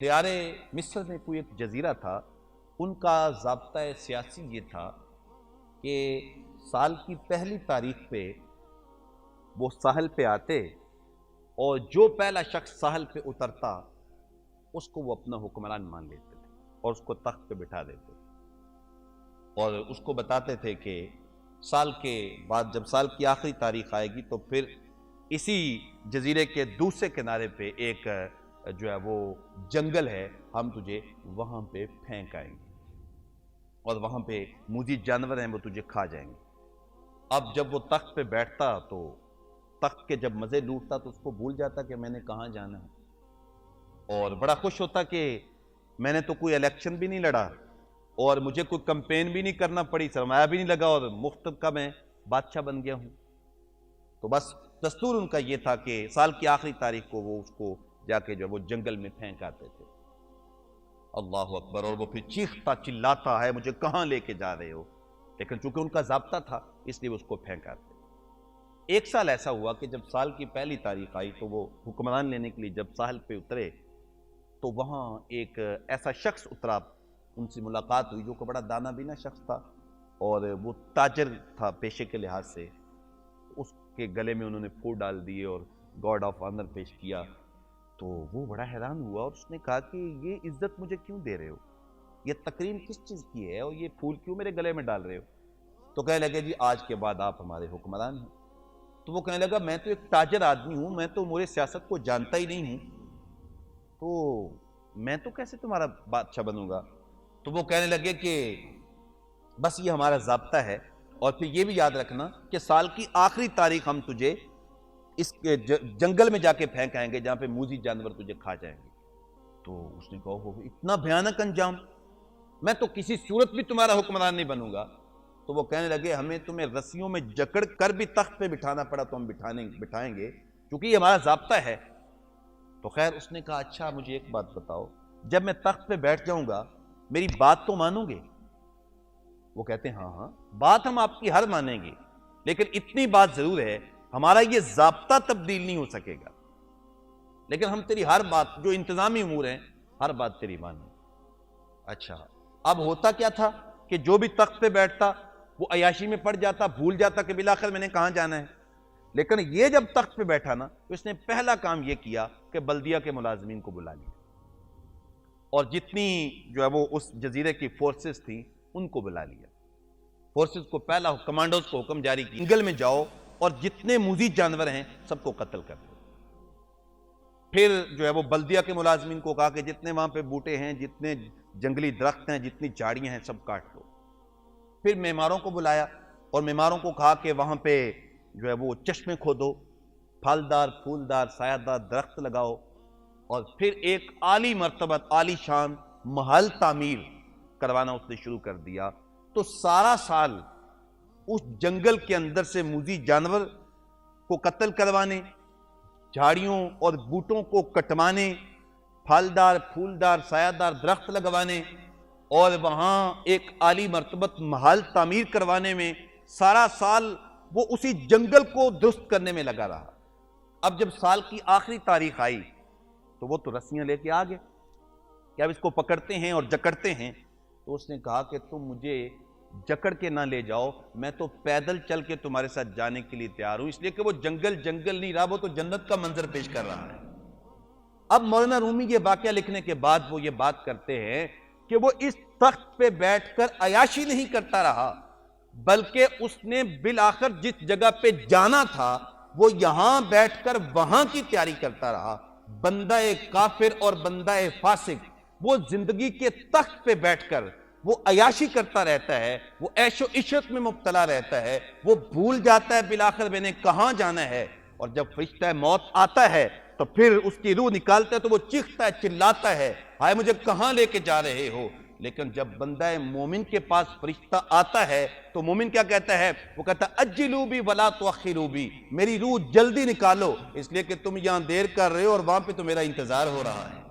دیارے مصر میں کوئی ایک جزیرہ تھا، ان کا ضابطہ سیاسی یہ تھا کہ سال کی پہلی تاریخ پہ وہ ساحل پہ آتے اور جو پہلا شخص ساحل پہ اترتا اس کو وہ اپنا حکمران مان لیتے تھے اور اس کو تخت پہ بٹھا دیتے اور اس کو بتاتے تھے کہ سال کے بعد جب سال کی آخری تاریخ آئے گی تو پھر اسی جزیرے کے دوسرے کنارے پہ ایک جو ہے وہ جنگل ہے، ہم تجھے وہاں پہ پھینک آئیں گے اور وہاں پہ موذی جانور ہیں وہ تجھے کھا جائیں گے۔ اب جب وہ تخت پہ بیٹھتا تو تخت کے جب مزے لوٹتا تو اس کو بھول جاتا کہ میں نے کہاں جانا ہے، اور بڑا خوش ہوتا کہ میں نے تو کوئی الیکشن بھی نہیں لڑا اور مجھے کوئی کمپین بھی نہیں کرنا پڑی، سرمایہ بھی نہیں لگا اور مفت کا میں بادشاہ بن گیا ہوں۔ تو بس دستور ان کا یہ تھا کہ سال کی آخری تاریخ کو وہ اس کو جا کے جو وہ جنگل میں پھینک آتے تھے۔ اللہ اکبر! اور وہ پھر چیختا چلاتا ہے مجھے کہاں لے کے جا رہے ہو، لیکن چونکہ ان کا ضابطہ تھا اس لیے اس کو پھینک آتے۔ ایک سال ایسا ہوا کہ جب سال کی پہلی تاریخ آئی تو وہ حکمران لینے کے لیے جب ساحل پہ اترے تو وہاں ایک ایسا شخص اترا، ان سے ملاقات ہوئی جو کہ بڑا دانا بینا شخص تھا اور وہ تاجر تھا پیشے کے لحاظ سے۔ اس کے گلے میں انہوں نے پھول ڈال دیے اور گارڈ آف آنر پیش کیا تو وہ بڑا حیران ہوا اور اس نے کہا کہ یہ عزت مجھے کیوں دے رہے ہو، یہ تکریم کس چیز کی ہے اور یہ پھول کیوں میرے گلے میں ڈال رہے ہو؟ تو کہنے لگے جی آج کے بعد آپ ہمارے حکمران ہیں۔ تو وہ کہنے لگا میں تو ایک تاجر آدمی ہوں، میں تو امور سیاست کو جانتا ہی نہیں ہوں، تو میں تو کیسے تمہارا بادشاہ بنوں گا؟ تو وہ کہنے لگے کہ بس یہ ہمارا ضابطہ ہے اور پھر یہ بھی یاد رکھنا کہ سال کی آخری تاریخ ہم تجھے اس جنگل میں جا کے پھینک آئیں گے جہاں پہ موذی جانور تجھے کھا جائیں گے۔ تو اس نے کہا اتنا بھیانک انجام، میں تو کسی صورت بھی تمہارا حکمران نہیں بنوں گا۔ تو وہ کہنے لگے ہمیں تمہیں رسیوں میں جکڑ کر بھی تخت پہ بٹھانا پڑا تو ہم بٹھائیں گے کیونکہ یہ ہمارا ضابطہ ہے۔ تو خیر اس نے کہا اچھا مجھے ایک بات بتاؤ، جب میں تخت پہ بیٹھ جاؤں گا میری بات تو مانو گے؟ وہ کہتے ہیں ہاں ہاں بات ہم آپ کی ہر مانیں گے، لیکن اتنی بات ضرور ہے ہمارا یہ ضابطہ تبدیل نہیں ہو سکے گا، لیکن ہم تیری ہر بات جو انتظامی امور ہیں ہر بات تیری مانیں۔ اچھا اب ہوتا کیا تھا کہ جو بھی تخت پہ بیٹھتا وہ عیاشی میں پڑ جاتا، بھول جاتا کہ بالآخر میں نے کہاں جانا ہے، لیکن یہ جب تخت پہ بیٹھا نا تو اس نے پہلا کام یہ کیا کہ بلدیہ کے ملازمین کو بلا لیا اور جتنی جو ہے وہ اس جزیرے کی فورسز تھیں ان کو بلا لیا۔ فورسز کو پہلا کمانڈوز کو حکم جاری کی جنگل میں جاؤ اور جتنے موذی جانور ہیں سب کو قتل کر دو۔ پھر جو ہے وہ بلدیہ کے ملازمین کو کہا کہ جتنے وہاں پہ بوٹے ہیں، جتنے جنگلی درخت ہیں، جتنی جھاڑیاں ہیں سب کاٹ دو۔ پھر معماروں کو بلایا اور معماروں کو کہا کہ وہاں پہ جو ہے وہ چشمے کھودو، پھلدار پھولدار سایہ دار درخت لگاؤ، اور پھر ایک عالی مرتبت عالی شان محل تعمیر کروانا اس نے شروع کر دیا۔ تو سارا سال اس جنگل کے اندر سے موذی جانور کو قتل کروانے، جھاڑیوں اور بوٹوں کو کٹوانے، پھلدار پھولدار سایہ دار درخت لگوانے اور وہاں ایک عالی مرتبت محل تعمیر کروانے میں سارا سال وہ اسی جنگل کو درست کرنے میں لگا رہا۔ اب جب سال کی آخری تاریخ آئی تو وہ تو رسیاں لے کے آگے کہ اب اس کو پکڑتے ہیں اور جکڑتے ہیں۔ تو اس نے کہا کہ تم مجھے جکڑ کے نہ لے جاؤ، میں تو پیدل چل کے تمہارے ساتھ جانے کے لیے تیار ہوں، اس لیے کہ وہ جنگل نہیں رہا، وہ تو جنت کا منظر پیش کر رہا ہے۔ اب مولانا رومی یہ واقعہ لکھنے کے بعد وہ یہ بات کرتے ہیں کہ وہ اس تخت پہ بیٹھ کر عیاشی نہیں کرتا رہا، بلکہ اس نے بالآخر جس جگہ پہ جانا تھا وہ یہاں بیٹھ کر وہاں کی تیاری کرتا رہا۔ بندہ کافر اور بندہ فاسق وہ زندگی کے تخت پہ بیٹھ کر وہ عیاشی کرتا رہتا ہے، وہ عیش و عشرت میں مبتلا رہتا ہے، وہ بھول جاتا ہے بالآخر میں نے کہاں جانا ہے، اور جب فرشتہ موت آتا ہے تو پھر اس کی روح نکالتا ہے تو وہ چیختا ہے چلاتا ہے ہائے مجھے کہاں لے کے جا رہے ہو۔ لیکن جب بندہ مومن کے پاس فرشتہ آتا ہے تو مومن کیا کہتا ہے؟ وہ کہتا ہے اجلوا بی ولا تؤخروا بی، میری روح جلدی نکالو اس لیے کہ تم یہاں دیر کر رہے ہو اور وہاں پہ تو میرا انتظار ہو رہا ہے۔